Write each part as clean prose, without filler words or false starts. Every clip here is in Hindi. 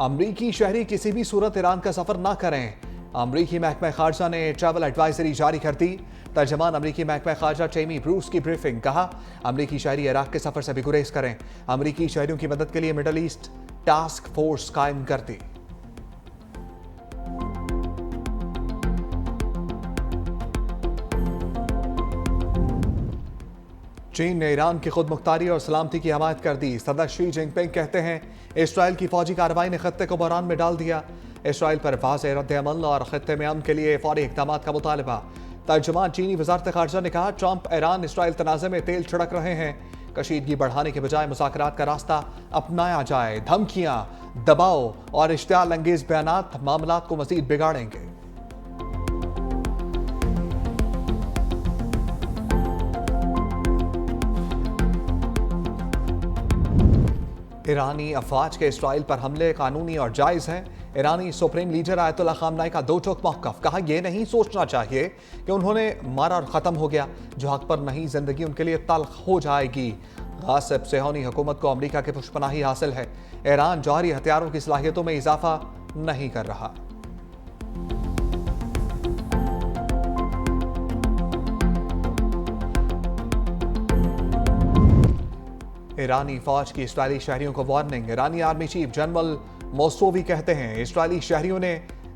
अमरीकी शहरी किसी भी सूरत ईरान का सफर ना करें। अमरीकी महकमा खारजा ने ट्रैवल एडवाइजरी जारी कर दी। तर्जमान अमरीकी महकमा खारजा टेमी ब्रूस की ब्रीफिंग। कहा, अमरीकी शहरी इराक के सफर से भी गुरेज करें। अमरीकी शहरियों की मदद के लिए मिडल ईस्ट टास्क फोर्स कायम कर दी। चीन ने ईरान की खुद मुख्तारी और सलामती की हमायत कर दी। सदर शी जिनपिंग कहते हैं, इसराइल की फौजी कार्रवाई ने खत्ते को बहरान में डाल दिया। इसराइल पर वाज़ेह रद्द-ए-अमल और खत्ते में अमन के लिए फौरी इक़दाम का मुतालबा। तर्जुमान चीनी वज़ारत ख़ारजा ने कहा, ट्रंप ईरान इसराइल तनाज़े में तेल छिड़क रहे हैं। कशीदगी बढ़ाने के बजाय मुज़ाकरात का रास्ता अपनाया जाए। धमकियां, दबाव और इश्तियाल अंगेज बयानात मामलात को मज़ीद बिगाड़ेंगे। ईरानी अफवाज के इसराइल पर हमले कानूनी और जायज़ हैं। ईरानी सुप्रीम लीडर आयतुल्लाह ख़ामनेई का दो टोक मौक़िफ़। कहा, यह नहीं सोचना चाहिए कि उन्होंने मारा और ख़त्म हो गया। जो हक पर नहीं, ज़िंदगी उनके लिए तल्ख़ हो जाएगी। गासिब सेहूनी हुकूमत को अमरीका की पुष्पनाही हासिल है। ईरान जौहरी हथियारों की सलाहियतों में इजाफा नहीं कर रहा। ईरानी फौज की इसराइली शहरियों को वार्निंग। ईरानी आर्मी चीफ जनरल मोसोवी कहते हैं, इसराइली शहरियों ने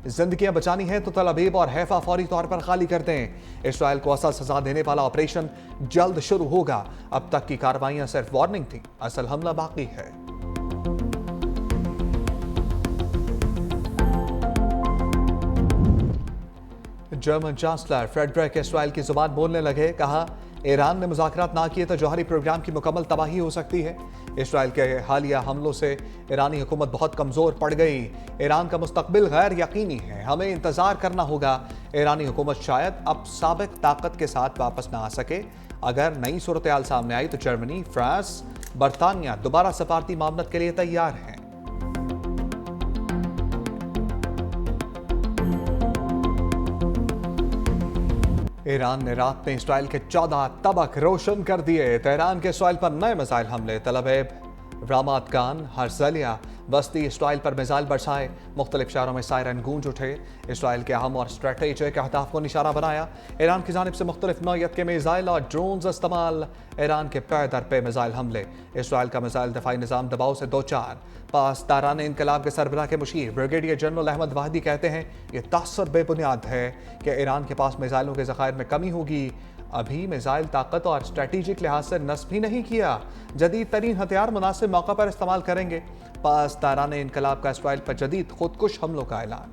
जिंदगियां बचानी है तो तल अबीब और हैफा फौरी तौर पर खाली कर दें। इसराइल को असल सजा देने वाला ऑपरेशन जल्द शुरू होगा। अब तक की कार्रवाइयां सिर्फ वार्निंग थी, असल हमला बाकी है। जर्मन चांसलर फ्रेडरिक इसराइल की जुबान बोलने लगे। कहा, ईरान ने मुज़ाकरात ना किए तो जौहरी प्रोग्राम की मुकम्मल तबाही हो सकती है। इसराइल के हालिया हमलों से ईरानी हुकूमत बहुत कमज़ोर पड़ गई। ईरान का मुस्तकबिल गैर यकीनी है। हमें इंतज़ार करना होगा। ईरानी हुकूमत शायद अब साबिक ताकत के साथ वापस ना आ सके। अगर नई सूरत हाल सामने आई तो जर्मनी, फ्रांस, बरतानिया दोबारा सफारती मामलत के लिए तैयार हैं। ईरान ने रात में इसराइल के 14 तबक रोशन कर दिए। तेहरान के इसराइल पर नए मिसाइल हमले। तल अबीब, रामात गान, हर्जलिया, बस्ती इसराइल पर मिसाइल बरसाए। मुख्तलिफ शहरों में सायरन गूंज उठे। इसराइल के अहम और स्ट्रेटेजिक अहदाफ को निशाना बनाया। ईरान की जानिब से मुख्तलिफ नौयत के मिसाइल और ड्रोन्स इस्तेमाल। ईरान के पे दर पे मिसाइल हमले। इसराइल का मिसाइल दफाई निज़ाम दबाव से दो चार। पासदारान इनकलाब के सरबराह के मुशीर ब्रिगेडियर जनरल अहमद वाहिदी कहते हैं, ये तासर बेबुनियाद है कि ईरान के पास मिसाइलों के ज़खायर में कमी होगी। अभी मिसाइल ताकत और स्ट्रेटेजिक लिहाज से नस्ब ही नहीं किया। जदीद तरीन हथियार मुनासिब मौका पर इस्तेमाल करेंगे। पासदारान इनकलाब का इसराइल पर जदीद खुदकुश हमलों का ऐलान।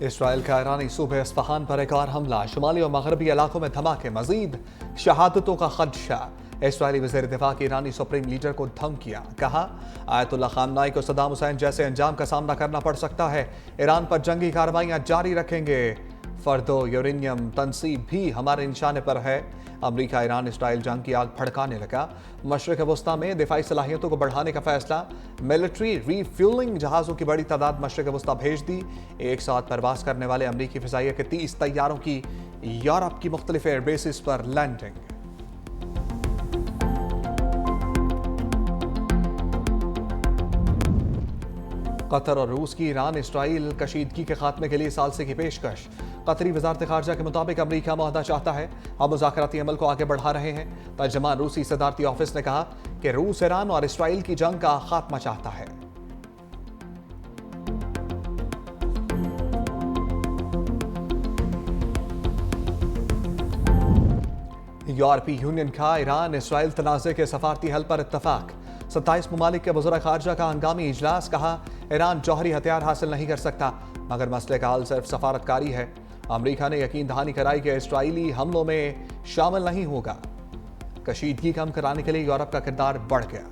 इसराइल का ईरानी सूबे इस्फहान पर एक और हमला। शुमाली और मगरबी इलाकों में धमाके, मजीद शहादतों का खदशा। इसराइली वज़ीर दिफा की ईरानी सुप्रीम लीडर को धमकियां। कहा, आयतुल्लाह ख़ामनेई को सद्दाम हुसैन जैसे अंजाम का सामना करना पड़ सकता है। ईरान पर जंगी कार्रवाइयां जारी रखेंगे। फर्दो यूरेनियम तनसीब भी हमारे निशाने पर है। अमरीका ईरान इसराइल जंग की आग भड़काने लगा। मशरिक़ वस्ता में दिफाई सलाहियतों को बढ़ाने का फैसला। मिलिट्री रीफ्यूलिंग जहाज़ों की बड़ी तादाद मशरिक़ वस्ता भेज दी। एक साथ परवास करने वाले अमरीकी फ़िज़ाइया के 30 तैयारों की यूरोप की मुख्तलिफ एयरबेसिस पर लैंडिंग। कतर और रूस की ईरान इसराइल कशीदगी के खात्मे के लिए सालसे की पेशकश। कतरी वज़ारत ख़ारजा के मुताबिक अमरीका मुआहदा चाहता है। हम मुज़ाकराती अमल को आगे बढ़ा रहे हैं। तर्जमान रूसी सदारती ऑफिस ने कहा कि रूस ईरान और इसराइल की जंग का खात्मा चाहता है। यूरोपीय यूनियन का ईरान इसराइल तनाज़े के सफारती हल पर इत्तफाक। 27 ममालिक के वज़ीर ख़ारजा का हंगामी इजलास। कहा, ईरान जौहरी हथियार हासिल नहीं कर सकता, मगर मसले का हल सिर्फ सफारतकारी है। अमरीका ने यकीन दहानी कराई कि इसराइली हमलों में शामिल नहीं होगा। कशीदगी कम कराने के लिए यूरोप का किरदार बढ़ गया।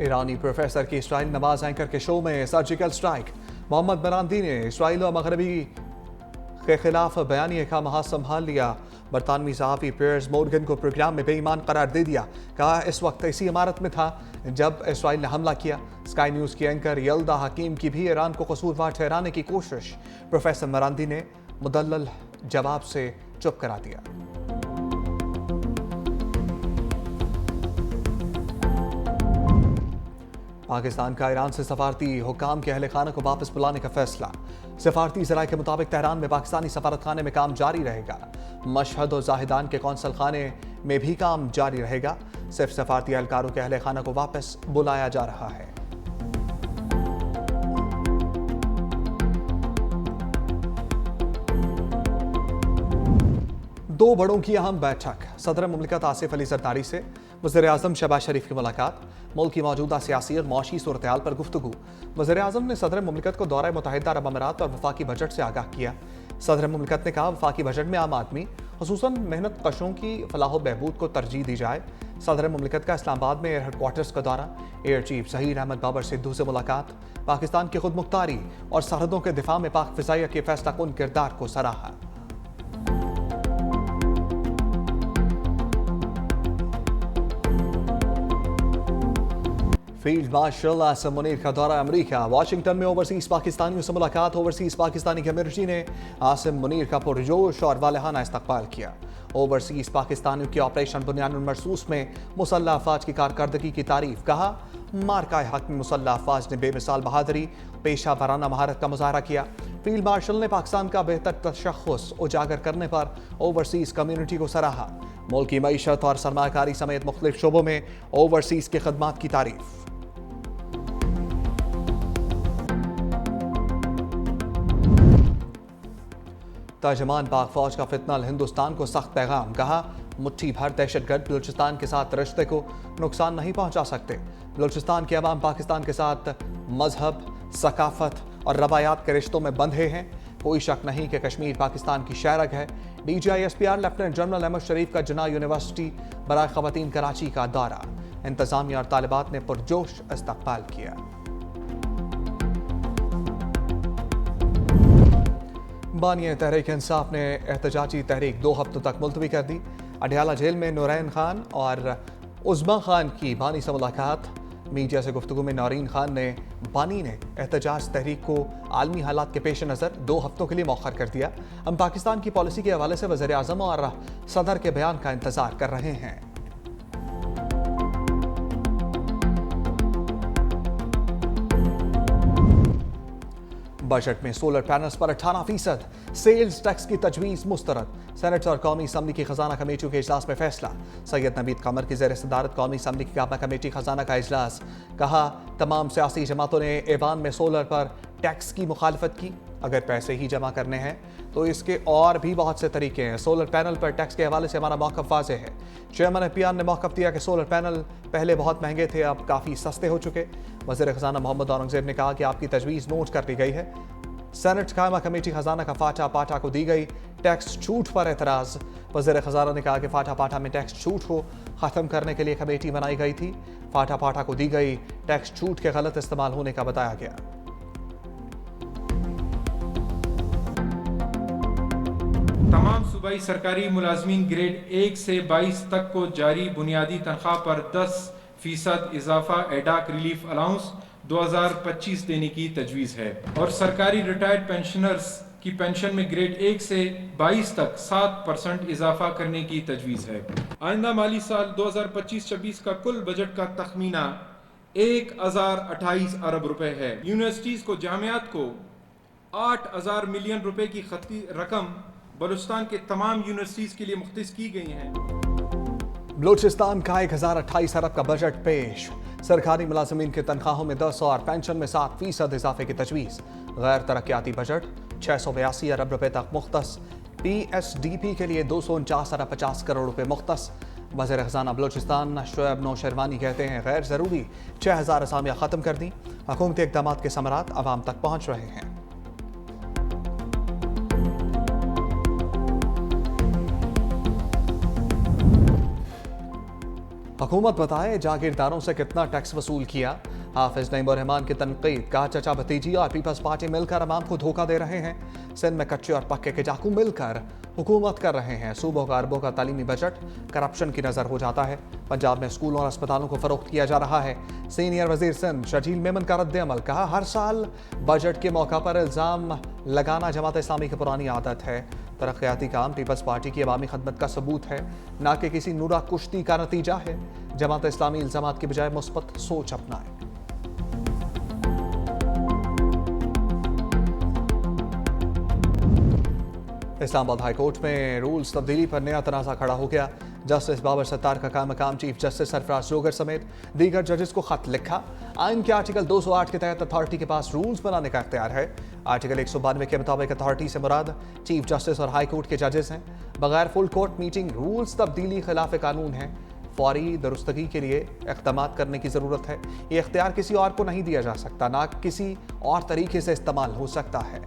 ईरानी प्रोफेसर की इसराइल नवाज एंकर के शो में सर्जिकल स्ट्राइक। मोहम्मद बरांदी ने इसराइल और मगरबी के खिलाफ बयानिए का महाज संभाल लिया। बरतानवी सहाफ़ी पियर्स मोर्गन को प्रोग्राम में बेईमान करार दे दिया। कहा इस वक्त इसी इमारत में था जब इसराइल ने हमला किया। स्काई न्यूज़ की एंकर यल्दा हकीम की भी ईरान को कसूरवार ठहराने की कोशिश। प्रोफेसर मरांदी ने मुदल्लल जवाब से चुप करा दिया। पाकिस्तान का ईरान से सफारती हुकाम के अहले खाना को वापस बुलाने का फैसला। सफारती ज़राए के मुताबिक तेहरान में पाकिस्तानी सफारतखाने में काम जारी रहेगा। मशहद और जाहिदान के कौंसल खाने में भी काम जारी रहेगा। सिर्फ सफारती एहलकारों के अहले खाना को वापस बुलाया जा रहा है। दो बड़ों की अहम बैठक। सदर मुमलिकत आसिफ अली जरदारी से वज़ीर आज़म शहबाज शरीफ की मुलाकात। मुल्क की मौजूदा सियासी और मौशी सूरत हाल पर गुफ्तगू। वज़ीर आज़म ने सदर मुमलिकत को दौरा मुत्तहिदा अरब अमीरात और वफाकी बजट से आगाह किया। सदर मुमलिकत ने कहा वफाकी बजट में आम आदमी खुसूसन मेहनत कशों की फलाह बहबूद को तरजीह दी जाए। सदर मुमलिकत का इस्लामाबाद में एयर हेडक्वार्टर्स का दौरा। एयर चीफ ज़हीर अहमद बाबर सिद्धू से मुलाकात। पाकिस्तान की खुद मुख्तारी और सरहदों के दिफा में पाक फ़िज़ाइया के फैसला कुन किरदार को सराहा। फील्ड मार्शल आसिम मुनीर का दौरा अमेरिका। वाशिंगटन में ओवरसीज पाकिस्तानियों से मुलाकात। ओवरसीज पाकिस्तानी कम्युनिटी ने आसिम मुनीर का पुरजोश और वालहाना इस्तकबाल किया। ओवरसीज पाकिस्तानियों की ऑपरेशन बुनियानुल मरसूस में मुसल्लह अफवाज की कारकर्दगी की तारीफ। कहा मार्काए हक में मुसल्लह अफवाज ने बेमिसाल बहादुरी पेशा वराना महारत का मुजाहरा किया। फील्ड मार्शल ने पाकिस्तान का बेहतर तशख़्ख़ुस उजागर करने पर ओवरसीज कम्युनिटी को सराहा। मुल्क की मईशत और सरमाकारी समेत मुख्तलिफ शोबों में ओवरसीज के खदमात की तारीफ। तर्जमान पाक फौज का फितनल हिंदुस्तान को सख्त पैगाम। कहा मुट्ठी भर दहशतगर्द बलूचिस्तान के साथ रिश्ते को नुकसान नहीं पहुंचा सकते। बलूचिस्तान के अवाम पाकिस्तान के साथ मजहब, सकाफत और रवायात के रिश्तों में बंधे हैं। कोई शक नहीं कि कश्मीर पाकिस्तान की शहरग है। DGISPR लेफ्टिनेंट जनरल अहमद शरीफ का जना यूनिवर्सिटी बराए ख़वातीन कराची का दौरा। इंतजामिया और तालिबात ने पुरजोश इस्तकबाल किया। बानिया तहरीक इंसाफ ने एहतजाजी तहरीक 2 हफ्तों तक मुलतवी कर दी। अडयाला जेल में नूरैन खान और उज़्मा खान की बानी से मुलाकात। मीडिया से गुफ्तगू में नौरीन खान ने बानी ने एहतजाज तहरीक को आलमी हालात के पेश नज़र 2 हफ्तों के लिए मौखर कर दिया। हम पाकिस्तान की पॉलिसी के हवाले से वज़ीर आज़म और सदर के बयान का इंतज़ार कर रहे हैं। बजट में सोलर पैनल्स पर 18% सेल्स टैक्स की तजवीज़ मुस्तरद। सेनेट और कौमी असम्बली की खजाना कमेटियों के इजलास में फैसला। सैयद नवीद कमर की ज़ेर सदारत कौमी असम्बली की काबा कमेटी खजाना का इजलास। कहा तमाम सियासी जमातों ने ऐवान में सोलर पर टैक्स की मुखालफत की। अगर पैसे ही जमा करने हैं तो इसके और भी बहुत से तरीके हैं। सोलर पैनल पर टैक्स के हवाले से हमारा मौक़िफ़ वाज़ेह है। चेयरमैन FPR ने मौक़िफ़ दिया कि सोलर पैनल पहले बहुत महंगे थे, अब काफ़ी सस्ते हो चुके। वज़ीर ख़जाना मोहम्मद औरंगज़ेब ने कहा कि आपकी तजवीज़ नोट कर ली गई है। सेनेट कायमा कमेटी खजाना का फाटा पाटा को दी गई टैक्स छूट पर एतराज़। वज़ीर ख़जाना ने कहा कि फाटा पाटा में टैक्स छूट को ख़त्म करने के लिए कमेटी बनाई गई थी। फाटा पाटा को दी गई टैक्स छूट के गलत इस्तेमाल होने का बताया गया। तमाम सूबाई सरकारी मुलाजमीन ग्रेड 1 से 22 तक को जारी बुनियादी तनख्वाह पर 10% इजाफा एडाक रिलीफ अलाउंस 2025 देने की तजवीज़ है और सरकारी रिटायर्ड पेंशनर्स की पेंशन में ग्रेड 1 से 22 तक 7% इजाफा करने की तजवीज़ है। आइंदा माली साल 2025-26 का कुल बजट का तखमीना 1028 अरब रुपए है। यूनिवर्सिटीज़ को जामियात को 8000 मिलियन रुपए की खत्ती रकम बलूचिस्तान के तमाम यूनिवर्सिटीज़ के लिए मुख्तस की गई हैं। बलूचिस्तान का 1028 अरब का बजट पेश। सरकारी मुलाजमीन की तनख्वाहों में 10 और पेंशन में 7% इजाफे की तजवीज़। गैर तरक्याती बजट 682 अरब रुपए तक मुख्तस। PSDP के लिए 249 अरब 50 करोड़ रुपए मुख्तस। वज़ीर ख़ज़ाना बलूचिस्तान शोएब नौशेरवानी कहते हैं गैर ज़रूरी 6000 असामियाँ ख़त्म कर दी। हुकूमती इक़दामात के समरात आवाम तक पहुँच रहे हैं। हुकूमत बताए जागीरदारों से कितना टैक्स वसूल किया। हाफिज नईम उर रहमान की तनकीद। कहा चचा भतीजी और पीपल्स पार्टी मिलकर अवाम को धोखा दे रहे हैं। सिंध में कच्चे और पक्के के चाकू मिलकर हुकूमत कर रहे हैं। सूबों का अरबों का तालीमी बजट करप्शन की नज़र हो जाता है। पंजाब में स्कूलों और अस्पतालों को फरोख्त किया जा रहा है। सीनियर वजीर सिंध शर्जील मेमन का रद्द अमल, कहा हर साल बजट के मौका पर इल्ज़ाम लगाना जमात इस्लामी की पुरानी आदत है। तरक्याती काम पीपल्स पार्टी की अवामी खदमत का सबूत है, ना कि किसी नूरा कुश्ती का नतीजा है। जमात इस्लामी इल्ज़ामात की बजाय मुस्बत सोच अपनाए। इस्लामाबाद हाई कोर्ट में रूल्स तब्दीली पर नया तनाज़ा खड़ा हो गया। जस्टिस बाबर सत्तार का मकाम चीफ जस्टिस सरफराज जोगर समेत दीगर जजेस को खत लिखा। आइन के आर्टिकल 208 के तहत अथॉरिटी के पास रूल्स बनाने का इख्तियार है। आर्टिकल 192 के मुताबिक अथॉरिटी से मुराद चीफ जस्टिस और हाई कोर्ट के जजेस हैं। बगैर फुल कोर्ट मीटिंग रूल्स तब्दीली खिलाफ कानून है। फौरी दुरुस्तगी के लिए इक़दाम करने की ज़रूरत है। ये इख्तियार किसी और को नहीं दिया जा सकता, ना किसी और तरीके से इस्तेमाल हो सकता है।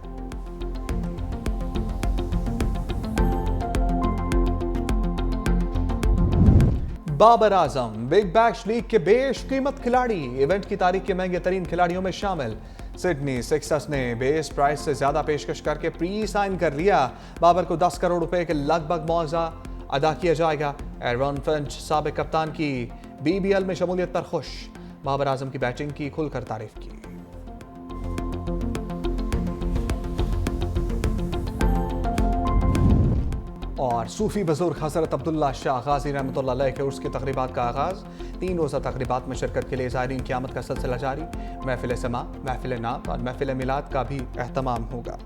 Babar Azam big bash league के बेशकीमत खिलाड़ी, इवेंट की तारीख के महंगे तरीन खिलाड़ियों में शामिल। सिडनी सिक्सर्स ने बेस प्राइस से ज्यादा पेशकश करके प्री साइन कर लिया। बाबर को 10 करोड़ रुपए के लगभग मुआवजा अदा किया जाएगा। एरन फिंच साबिक कप्तान की BBL में शमूलियत पर खुश, बाबर आजम की बैटिंग की खुलकर तारीफ की। और सूफी बुजुर्ग हजरत अब्दुल्ला शाह गाजी रहमतुल्लाह अलैह के उर्स की तकरीबात का आगाज। 3 रोज़ा तकरीबात में शिरकत के लिए ज़ायरीन क़यामत का सिलसिला जारी। महफिल समा, महफिल नात और महफिल मिलाद का भी एहतमाम होगा।